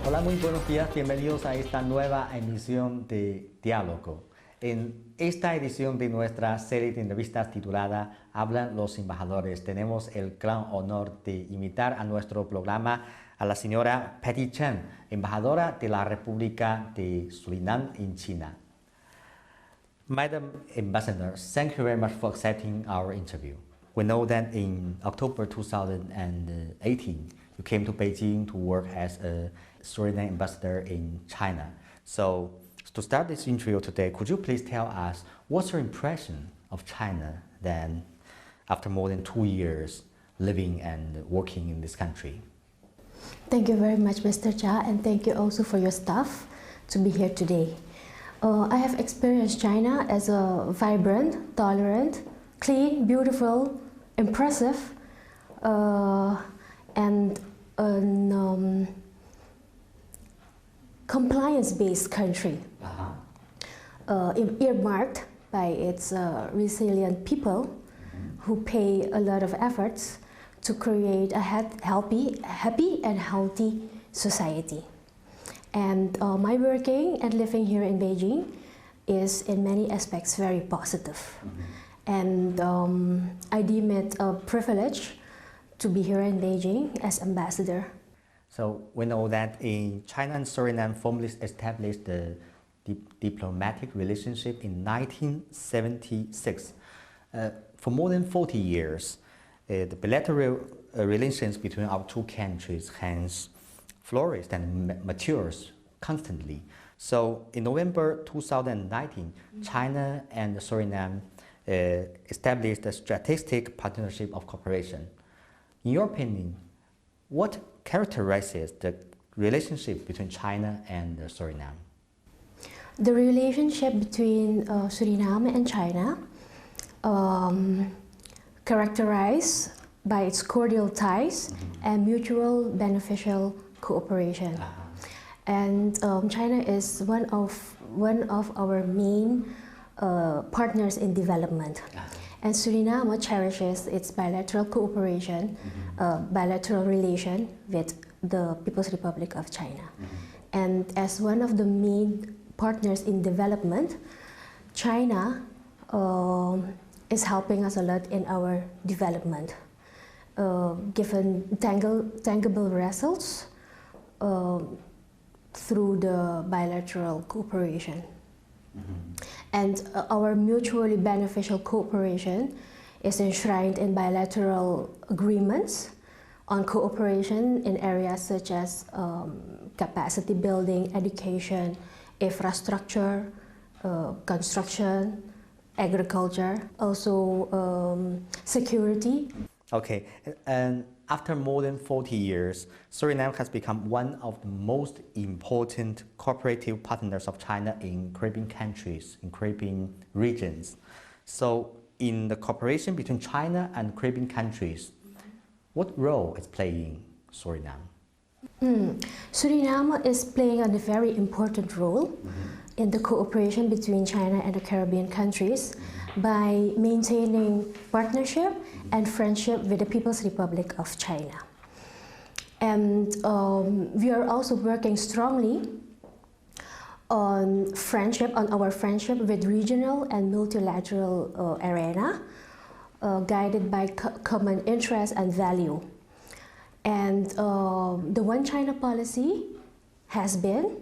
Hola, muy buenos días, bienvenidos a esta nueva emisión de Diálogo. En esta edición de nuestra serie de entrevistas titulada Hablan los embajadores, tenemos el gran honor de invitar a nuestro programa a la señora Patty Chen, embajadora de la República de Surinam en China. Madam Ambassador, thank you very much for accepting our interview. We know that in October 2018, you came to Beijing to work as a Suriname ambassador in China. So, to start this interview today, could you please tell us what's your impression of China then after more than 2 years living and working in this country? Thank you very much, Mr. Cha, and thank you also for your staff to be here today. I have experienced China as a vibrant, tolerant, clean, beautiful, impressive, and compliance-based country, earmarked by its resilient people who pay a lot of efforts to create a happy and healthy society. And my working and living here in Beijing is in many aspects very positive. And I deem it a privilege to be here in Beijing as ambassador. So we know that in China and Suriname formally established the diplomatic relationship in 1976. For more than 40 years, the bilateral relations between our two countries has flourished and matures constantly. So in November 2019, China and Suriname established a strategic partnership of cooperation. In your opinion, what characterizes the relationship between China and Suriname? The relationship between Suriname and China characterized by its cordial ties and mutual beneficial cooperation. And China is one of our main partners in development. And Suriname cherishes its bilateral cooperation, bilateral relation with the People's Republic of China. And as one of the main partners in development, China is helping us a lot in our development, given tangible results through the bilateral cooperation. And our mutually beneficial cooperation is enshrined in bilateral agreements on cooperation in areas such as capacity building, education, infrastructure, construction, agriculture, also security. Okay, and after more than 40 years, Suriname has become one of the most important cooperative partners of China in Caribbean countries, in Caribbean regions. So, in the cooperation between China and Caribbean countries, what role is playing Suriname? Suriname is playing a very important role in the cooperation between China and the Caribbean countries by maintaining partnership and friendship with the People's Republic of China. And we are also working strongly on our friendship with regional and multilateral arena, guided by common interest and value. And the One China policy has been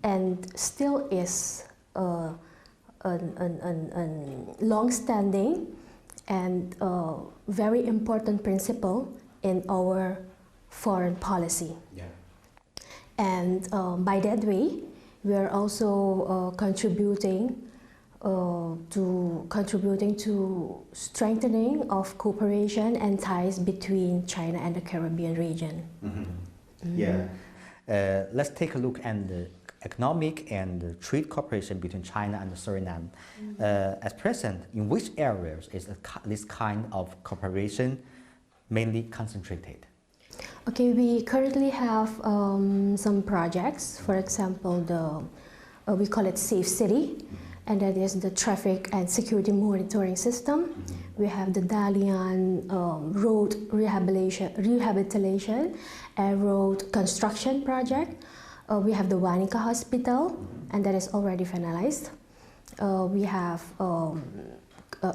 and still is a long-standing and very important principle in our foreign policy. And by that way, we are also contributing to strengthening of cooperation and ties between China and the Caribbean region. Let's take a look at the economic and trade cooperation between China and Suriname. At present, in which areas is this kind of cooperation mainly concentrated? Okay, we currently have some projects. For example, we call it Safe City, and that is the traffic and security monitoring system. We have the Dalian road rehabilitation and road construction project. We have the Wanika Hospital, and that is already finalized. We have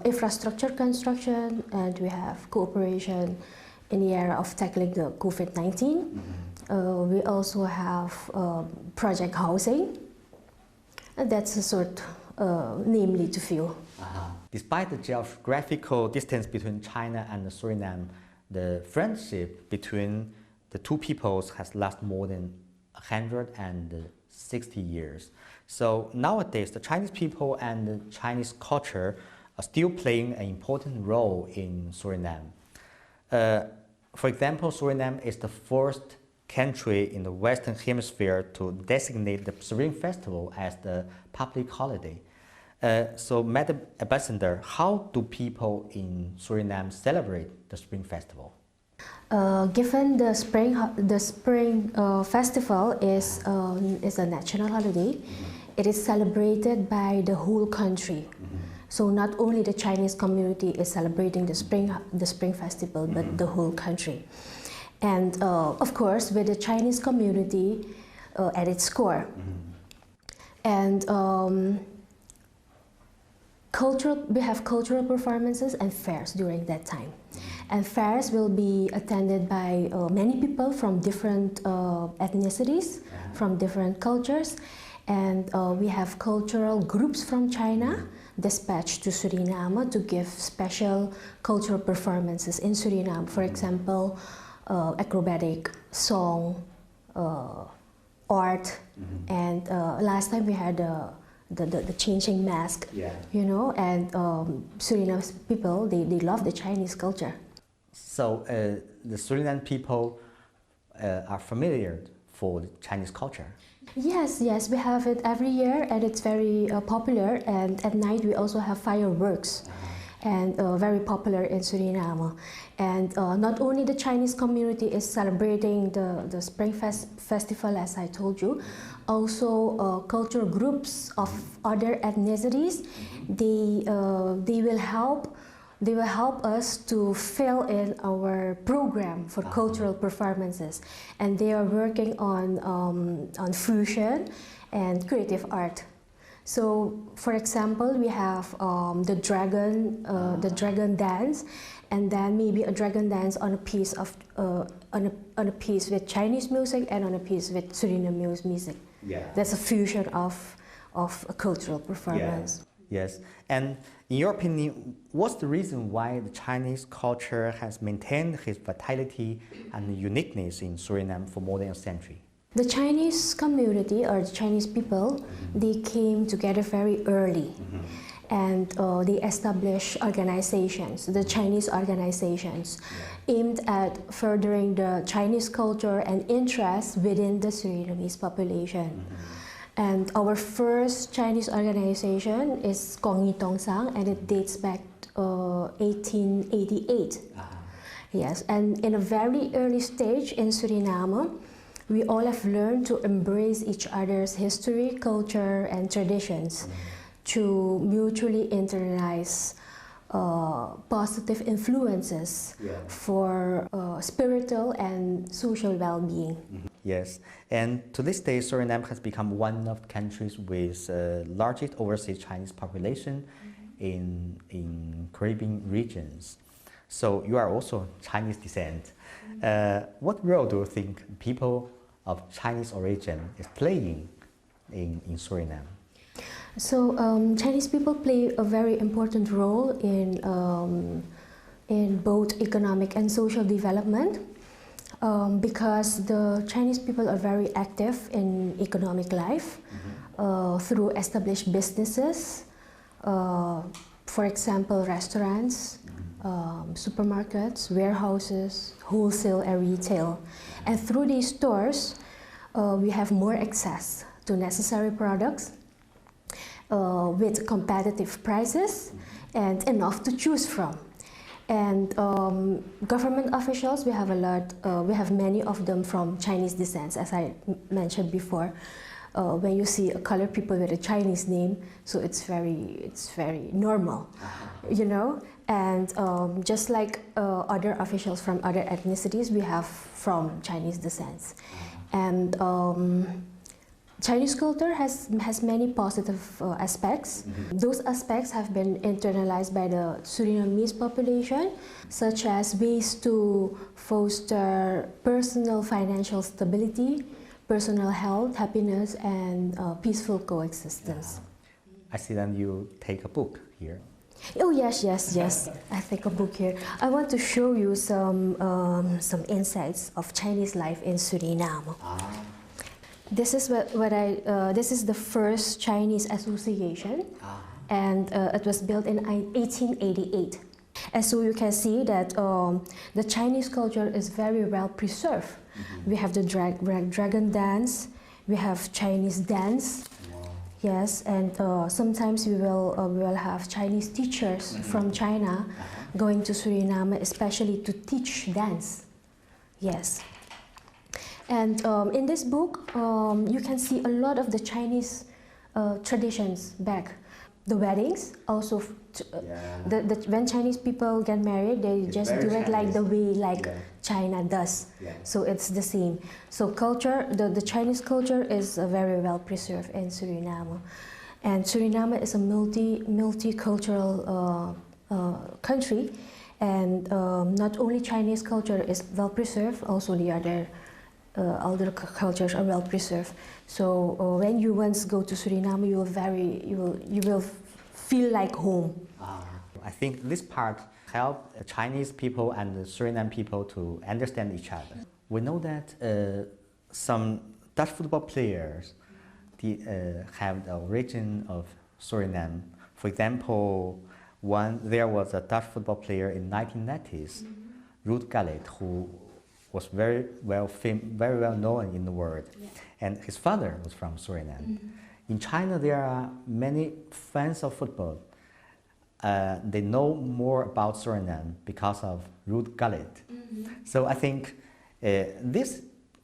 infrastructure construction, and we have cooperation in the area of tackling the COVID-19. We also have project housing, and that's a sort, namely to few. Despite the geographical distance between China and Suriname, the friendship between the two peoples has lasted more than 160 years. So nowadays, the Chinese people and the Chinese culture are still playing an important role in Suriname. For example, Suriname is the first country in the Western Hemisphere to designate the Spring Festival as the public holiday. So, Madam Ambassador, how do people in Suriname celebrate the Spring Festival? Given the Spring Festival is a national holiday, it is celebrated by the whole country. So not only the Chinese community is celebrating the Spring Festival, but the whole country. And of course, with the Chinese community at its core. And we have cultural performances and fairs during that time. And fairs will be attended by many people from different ethnicities, from different cultures. And we have cultural groups from China dispatched to Suriname to give special cultural performances in Suriname. For example, acrobatic, song, art, and last time we had the changing mask, you know, and Suriname's people, they love the Chinese culture. So the Suriname people are familiar for the Chinese culture? Yes, we have it every year, and it's very popular, and at night we also have fireworks. And very popular in Suriname. And not only the Chinese community is celebrating the Spring Festival, as I told you, also cultural groups of other ethnicities, they will help us to fill in our program for cultural performances. And they are working on fusion and creative art. So, for example, we have the dragon dance, and then maybe a dragon dance on a piece of on a piece with Chinese music and on a piece with Suriname music. That's a fusion of a cultural performance. Yes, and in your opinion, what's the reason why the Chinese culture has maintained its vitality and uniqueness in Suriname for more than a century? The Chinese community, or the Chinese people, they came together very early, and they established organizations, the Chinese organizations, aimed at furthering the Chinese culture and interests within the Surinamese population. And our first Chinese organization is Kongi Tongsang, and it dates back 1888. Yes, and in a very early stage in Suriname, we all have learned to embrace each other's history, culture, and traditions to mutually internalize positive influences for spiritual and social well-being. Yes, and to this day, Suriname has become one of the countries with largest overseas Chinese population in Caribbean regions. So you are also Chinese descent. What role do you think people of Chinese origin is playing in Suriname? So Chinese people play a very important role in both economic and social development because the Chinese people are very active in economic life through established businesses, for example, restaurants, supermarkets, warehouses, wholesale and retail. And through these stores, we have more access to necessary products with competitive prices and enough to choose from. And government officials, we have many of them from Chinese descent, as I mentioned before. When you see a colored people with a Chinese name, so it's very normal, you know. And just like other officials from other ethnicities, we have from Chinese descent. And Chinese culture has many positive aspects. Those aspects have been internalized by the Surinamese population, such as ways to foster personal financial stability, personal health, happiness, and peaceful coexistence. I see that you take a book here. Oh yes. I take a book here. I want to show you some insights of Chinese life in Suriname. This is this is the first Chinese association, and it was built in 1888. And so you can see that the Chinese culture is very well preserved. We have the dragon dance, we have Chinese dance. Yes, and sometimes we will have Chinese teachers from China going to Suriname, especially to teach dance. Yes. And in this book, you can see a lot of the Chinese traditions back. The weddings, also, when Chinese people get married, they just do it like the way China does. So it's the same. So culture, the Chinese culture is very well preserved in Suriname. And Suriname is a multicultural country. And not only Chinese culture is well preserved, also the other cultures are well preserved. So when you once go to Suriname, you will feel like home. I think this part helps Chinese people and the Suriname people to understand each other. We know that some Dutch football players have the origin of Suriname. For example, there was a Dutch football player in 1990s, Ruud Gullit, who was very well known in the world, and his father was from Suriname. In China, there are many fans of football. They know more about Suriname because of Ruud Gullit. So I think this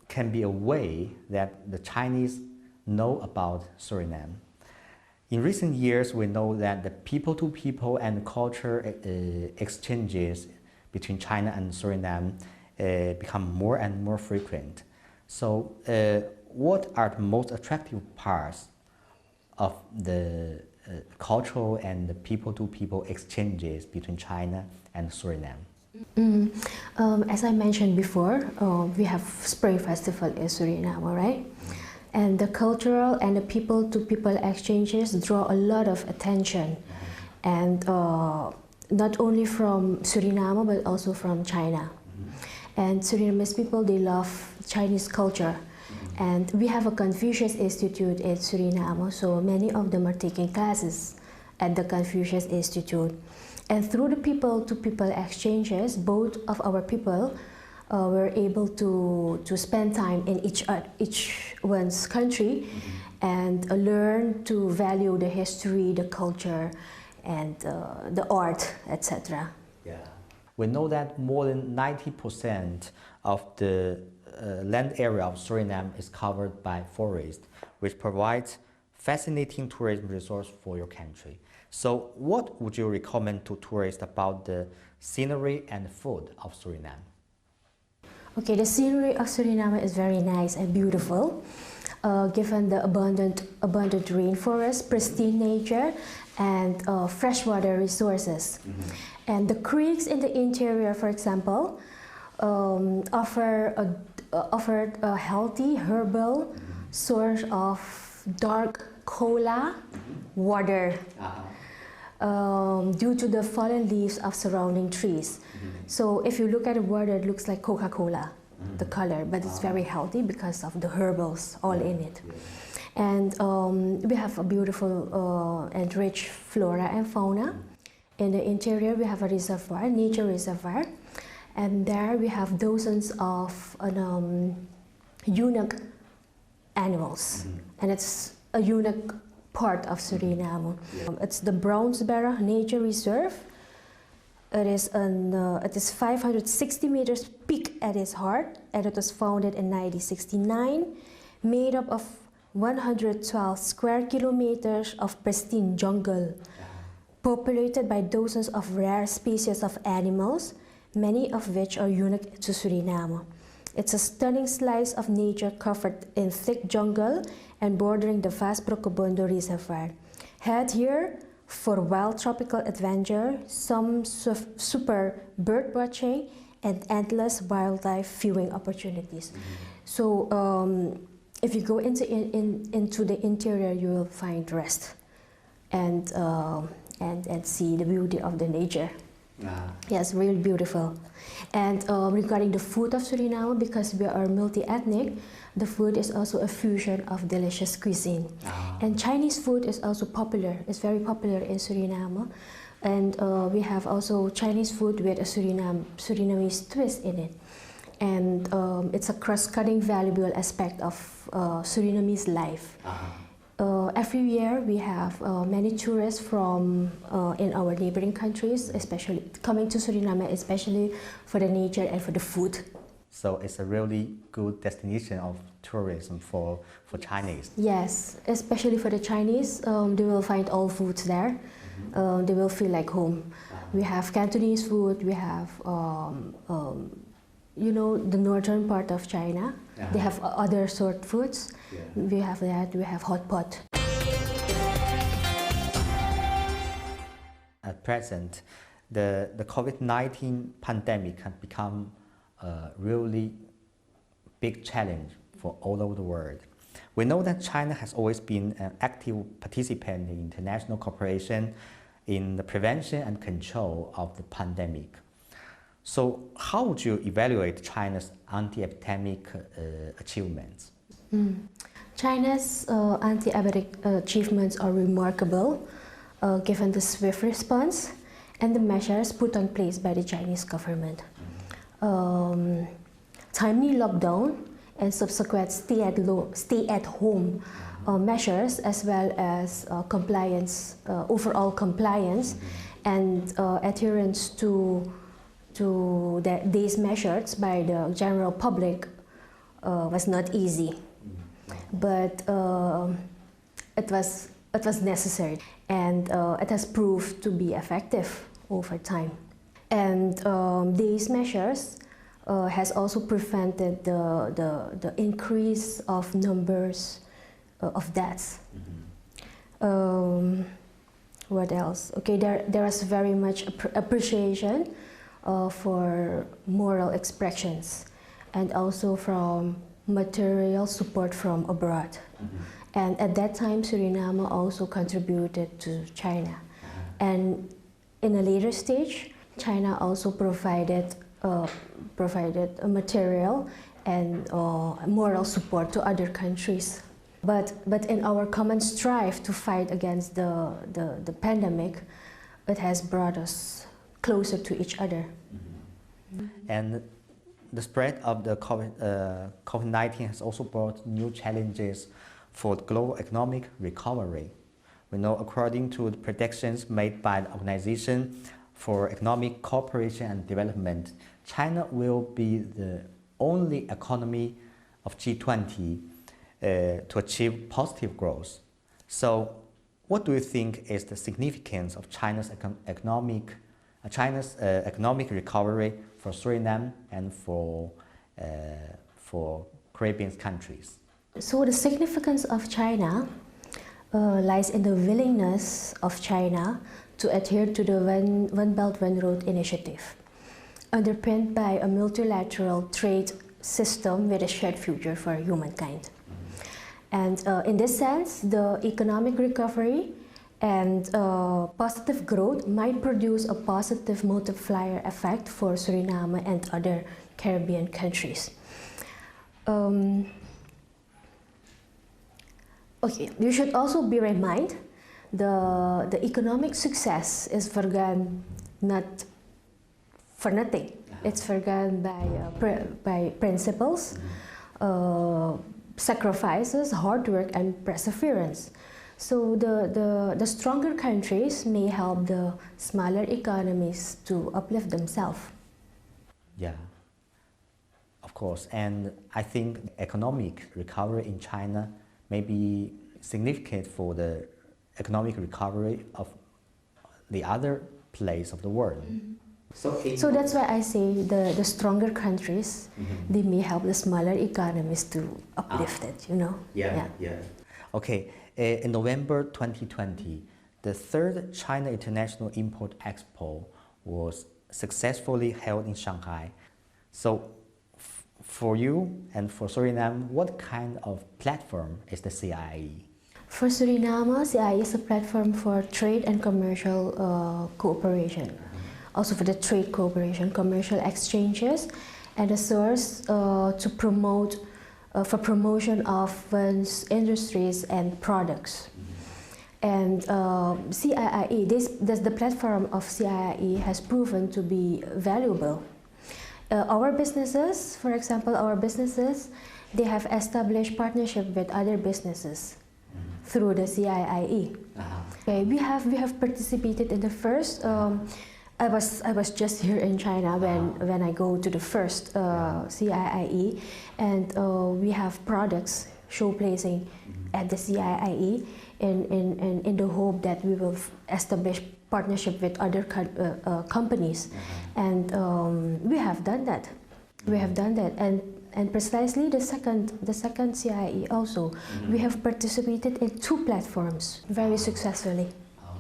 can be a way that the Chinese know about Suriname. In recent years, we know that the people-to-people and culture exchanges between China and Suriname become more and more frequent. So what are the most attractive parts of the cultural and the people-to-people exchanges between China and Suriname? As I mentioned before, we have Spring Festival in Suriname, right? And the cultural and the people-to-people exchanges draw a lot of attention, and not only from Suriname but also from China. And Surinamese people, they love Chinese culture. And we have a Confucius Institute in Suriname, so many of them are taking classes at the Confucius Institute. And through the people-to-people exchanges, both of our people were able to spend time in each one's country and learn to value the history, the culture, and the art, etc. Yeah. We know that more than 90% of the land area of Suriname is covered by forest, which provides fascinating tourism resource for your country. So what would you recommend to tourists about the scenery and food of Suriname? Okay, the scenery of Suriname is very nice and beautiful, given the abundant rainforest, pristine nature, and freshwater resources. And the creeks in the interior, for example, offer a healthy herbal source of dark cola water due to the fallen leaves of surrounding trees. So if you look at the water, it looks like Coca-Cola, the color, but it's very healthy because of the herbals all in it. And we have a beautiful and rich flora and fauna. In the interior, we have a reservoir, nature reservoir, and there we have dozens of unique animals, and it's a unique part of Suriname. It's the Brownsbarrow Nature Reserve. It is 560 meters peak at its heart, and it was founded in 1969, made up of 112 square kilometers of pristine jungle, populated by dozens of rare species of animals, many of which are unique to Suriname. It's a stunning slice of nature covered in thick jungle and bordering the vast Brokobondo Reservoir. Head here for wild tropical adventure, some super bird watching, and endless wildlife viewing opportunities. So if you go into the interior, you will find rest and see the beauty of the nature. Yes, really beautiful. And regarding the food of Suriname, because we are multi-ethnic, the food is also a fusion of delicious cuisine. And Chinese food is also popular. It's very popular in Suriname. And we have also Chinese food with a Surinamese twist in it. And it's a cross-cutting, valuable aspect of Surinamese life. Every year we have many tourists from in our neighboring countries, especially coming to Suriname, especially for the nature and for the food. So it's a really good destination of tourism for Chinese. Yes, especially for the Chinese, they will find all foods there. They will feel like home. We have Cantonese food, we have you know, the northern part of China. They have other sort foods. We have that, we have hot pot. At present, the COVID-19 pandemic has become a really big challenge for all over the world. We know that China has always been an active participant in international cooperation in the prevention and control of the pandemic. So how would you evaluate China's anti-epidemic achievements? China's anti-epidemic achievements are remarkable, given the swift response and the measures put in place by the Chinese government. Timely lockdown and subsequent stay-at-home measures, as well as compliance, overall compliance and adherence to these measures by the general public was not easy, but it was necessary, and it has proved to be effective over time. And these measures has also prevented the increase of numbers of deaths. What else? Okay, there is very much appreciation for moral expressions, and also from material support from abroad. And at that time, Suriname also contributed to China. And in a later stage, China also provided a material and moral support to other countries. But in our common strive to fight against the pandemic, it has brought us closer to each other. And the spread of the COVID-19 has also brought new challenges for the global economic recovery. We know, according to the predictions made by the Organization for Economic Cooperation and Development, China will be the only economy of G20 to achieve positive growth. So what do you think is the significance of China's economic recovery for Suriname and for Caribbean countries? So the significance of China lies in the willingness of China to adhere to the One Belt, One Road initiative, underpinned by a multilateral trade system with a shared future for humankind. And in this sense, the economic recovery and positive growth might produce a positive multiplier effect for Suriname and other Caribbean countries. Okay, you should also be reminded the economic success is not for nothing. It's forgone by principles, sacrifices, hard work, and perseverance. So the stronger countries may help the smaller economies to uplift themselves. Yeah, of course. And I think economic recovery in China may be significant for the economic recovery of the other place of the world. So that's why I say the stronger countries, they may help the smaller economies to uplift it, you know? Yeah. Okay, in November 2020, the third China International Import Expo was successfully held in Shanghai. So for you and for Suriname, what kind of platform is the CIIE? For Suriname, CIIE is a platform for trade and commercial cooperation. Also for the trade cooperation, commercial exchanges, and a source to promote, for promotion of one's industries and products. And CIIE, the platform of CIIE has proven to be valuable. Our businesses, for example, they have established partnership with other businesses through the CIIE. Okay, we have participated in the first. I was just here in China when I go to the first CIIE, and we have products showcasing at the CIIE in the hope that we will establish partnership with other companies, and we have done that. And precisely the second CIIE also, we have participated in 2 platforms very successfully.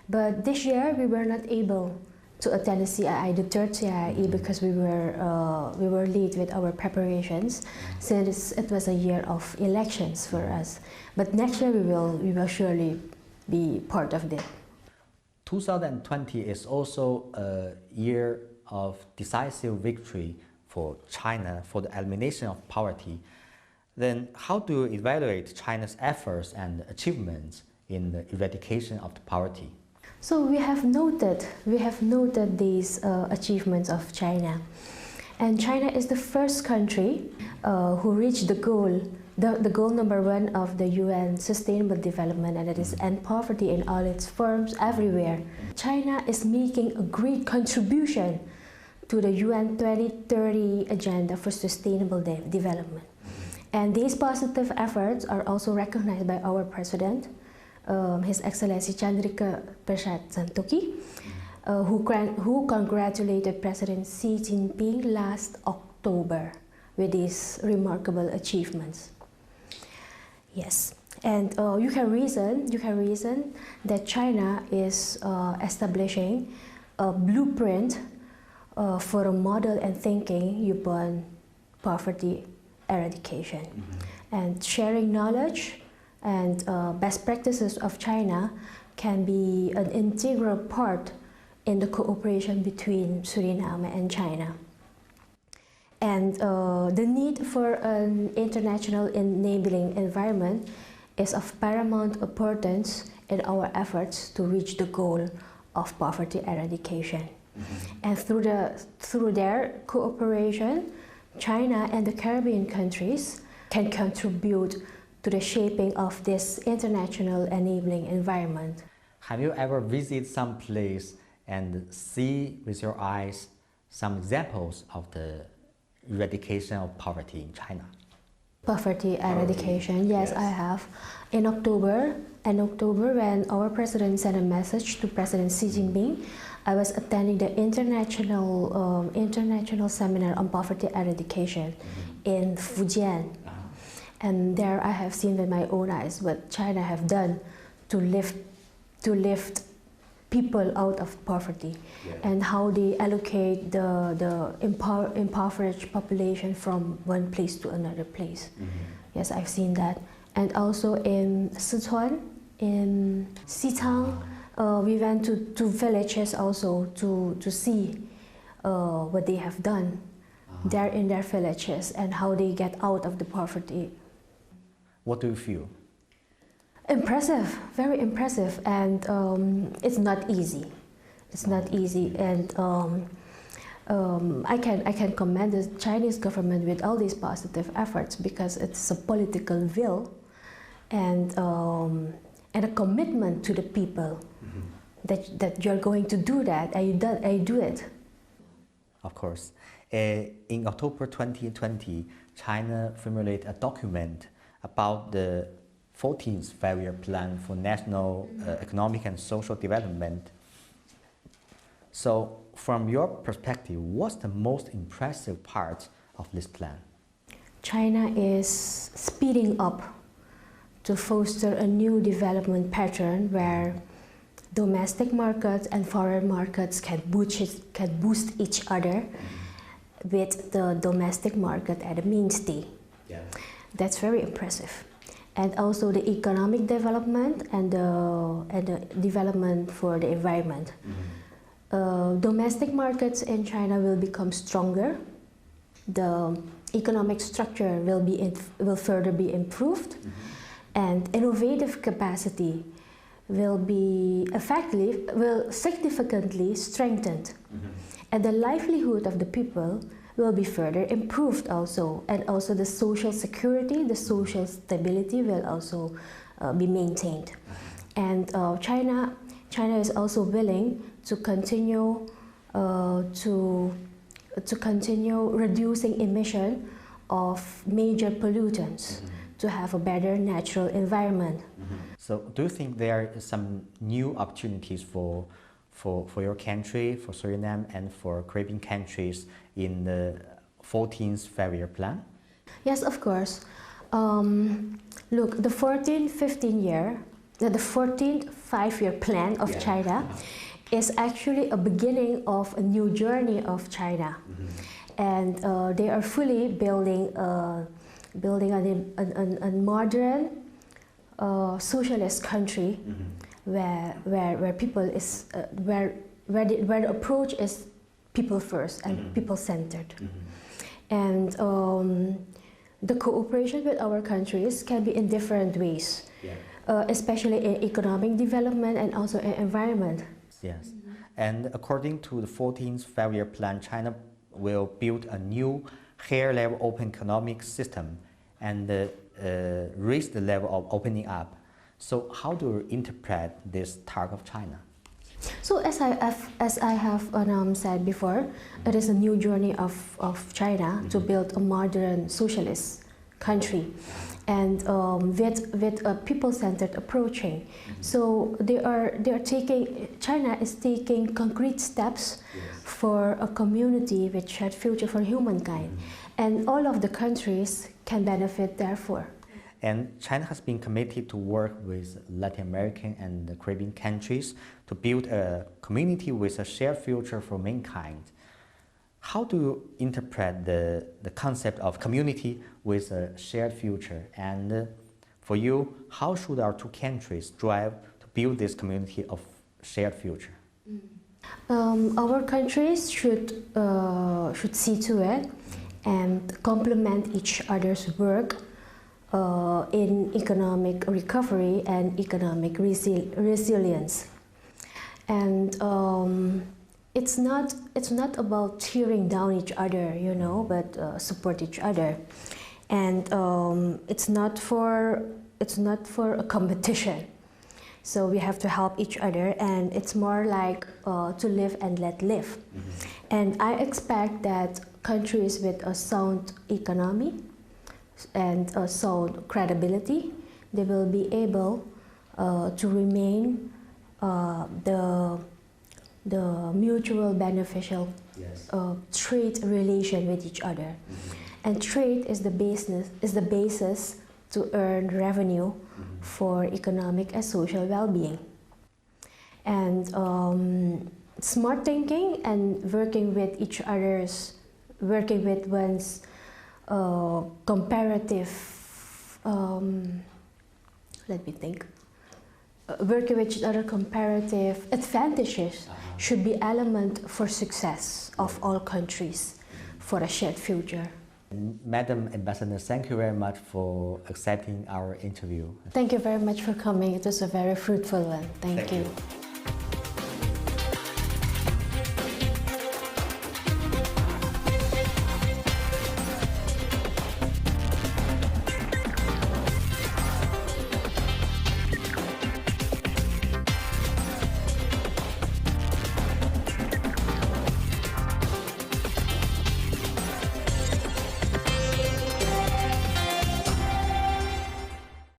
But this year we were not able to attend the CIIE, the third CIIE, because we were late with our preparations, since it was a year of elections for us. But next year we will surely be part of it. 2020 is also a year of decisive victory for China for the elimination of poverty. Then how do you evaluate China's efforts and achievements in the eradication of the poverty? So we have noted these achievements of China, and China is the first country who reached the goal number 1 of the UN Sustainable Development, and that is end poverty in all its forms everywhere. China is making a great contribution to the UN 2030 Agenda for Sustainable Development, and these positive efforts are also recognized by our President, His Excellency Chandrika Prasad Santokhi, who congratulated President Xi Jinping last October with these remarkable achievements. Yes, and you can reason that China is establishing a blueprint for a model and thinking upon poverty eradication, and sharing knowledge and best practices of China can be an integral part in the cooperation between Suriname and China. And the need for an international enabling environment is of paramount importance in our efforts to reach the goal of poverty eradication. And through their cooperation, China and the Caribbean countries can contribute to the shaping of this international enabling environment. Have you ever visited some place and see with your eyes some examples of the eradication of poverty in China? Poverty eradication, yes, I have. In October, when our president sent a message to President Xi Jinping, I was attending the international seminar on poverty eradication in Fujian. And there I have seen with my own eyes what China have done to lift people out of poverty, and how they allocate the impoverished population from one place to another place. Yes, I've seen that. And also in Sichuan, in Xichang, we went to villages also to see what they have done there in their villages and how they get out of the poverty. What do you feel? Impressive, very impressive, and it's not easy. It's not easy, and I can commend the Chinese government with all these positive efforts, because it's a political will and a commitment to the people that you're going to do that, and you do it. Of course. In October 2020, China formulated a document about the 14th Five-Year Plan for National Economic and Social Development. So from your perspective, what's the most impressive part of this plan? China is speeding up to foster a new development pattern where domestic markets and foreign markets can boost each other with the domestic market at the mainstay. Yeah. That's very impressive. And also the economic development and the development for the environment. Domestic markets in China will become stronger. The economic structure will further be improved, and innovative capacity will significantly strengthened, and the livelihood of the people will be further improved also, and also the social security, the social stability will also be maintained. And China is also willing to continue to continue reducing emission of major pollutants to have a better natural environment. So do you think there are some new opportunities for your country, for Suriname and for Caribbean countries in the 14th five-year plan? Yes, of course. Look, the 14th five-year plan of China is actually a beginning of a new journey of China. And they are fully building a modern socialist country where people is where the approach is people first and people centered. And the cooperation with our countries can be in different ways, especially in economic development and also in environment. Yes, and according to the 14th five-year plan, China will build a new higher-level open economic system and raise the level of opening up. So how do you interpret this target of China? So as I have said before, it is a new journey of China to build a modern socialist country, and with a people-centered approaching. So China is taking concrete steps for a community with shared future for humankind, and all of the countries can benefit therefore. And China has been committed to work with Latin American and the Caribbean countries to build a community with a shared future for mankind. How do you interpret the concept of community with a shared future? And for you, how should our two countries strive to build this community of shared future? Our countries should see to it and complement each other's work in economic recovery and economic resilience. And it's not about tearing down each other, but support each other. And it's not for a competition. So we have to help each other, and it's more like to live and let live. And I expect that countries with a sound economy and a sound credibility, they will be able to remain the mutual beneficial trade relation with each other. And trade is the basis to earn revenue for economic and social well-being. And smart thinking and working with one's comparative, working with each other comparative advantages should be element for success of all countries for a shared future. Madam Ambassador, thank you very much for accepting our interview. Thank you very much for coming. It was a very fruitful one. Thank you.